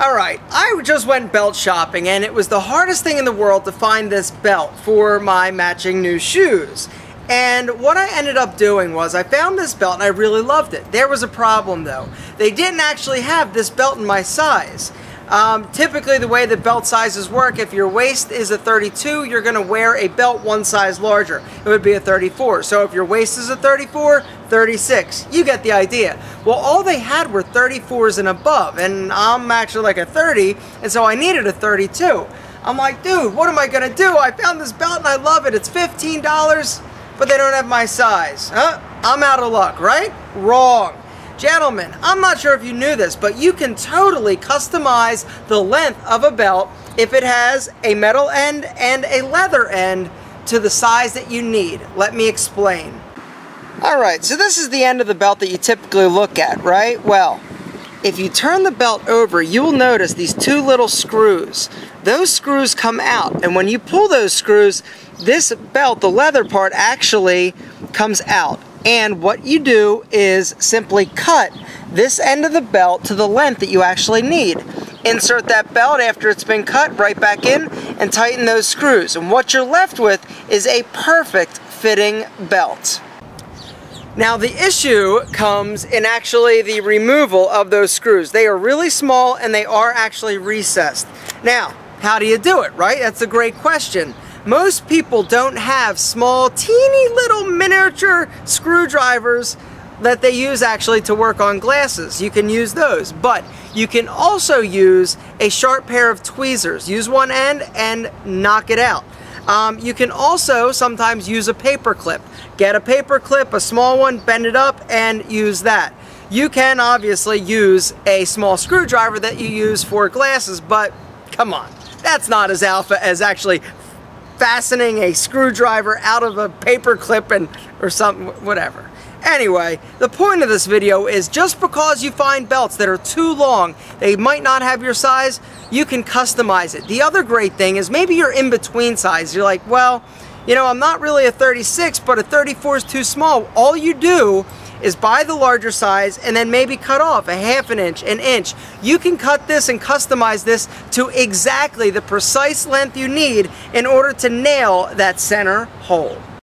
Alright, I just went belt shopping and it was the hardest thing in the world to find this belt for my matching new shoes. And what I ended up doing was I found this belt and I really loved it. There was a problem though. They didn't actually have this belt in my size. Typically the way the belt sizes work, if your waist is a 32, you're going to wear a belt one size larger. It would be a 34. So if your waist is a 34, 36. You get the idea. Well, all they had were 34s and above, and I'm actually like a 30, and so I needed a 32. I'm like, dude, what am I going to do? I found this belt and I love it. It's $15, but they don't have my size. Huh? I'm out of luck, right? Wrong. Gentlemen, I'm not sure if you knew this, but you can totally customize the length of a belt if it has a metal end and a leather end to the size that you need. Let me explain. Alright, so this is the end of the belt that you typically look at, right? Well, if you turn the belt over, you will notice these two little screws. Those screws come out, and when you pull those screws, this belt, the leather part, actually comes out. And what you do is simply cut this end of the belt to the length that you actually need. Insert that belt after it's been cut right back in and tighten those screws. And what you're left with is a perfect fitting belt. Now the issue comes in actually the removal of those screws. They are really small and they are actually recessed. Now, how do you do it, right? That's a great question. Most people don't have small, teeny little miniature screwdrivers that they use actually to work on glasses. You can use those, but you can also use a sharp pair of tweezers. Use one end and knock it out. You can also sometimes use a paper clip. Get a paper clip, a small one, bend it up, and use that. You can obviously use a small screwdriver that you use for glasses, but come on, that's not as alpha as actually fastening a screwdriver out of a paper clip and or something, whatever. Anyway, the point of this video is just because you find belts that are too long, they might not have your size, you can customize it. The other great thing is maybe you're in between size. You're like, well, you know, I'm not really a 36, but a 34 is too small. All you do is buy the larger size and then maybe cut off a half an inch, an inch. You can cut this and customize this to exactly the precise length you need in order to nail that center hole.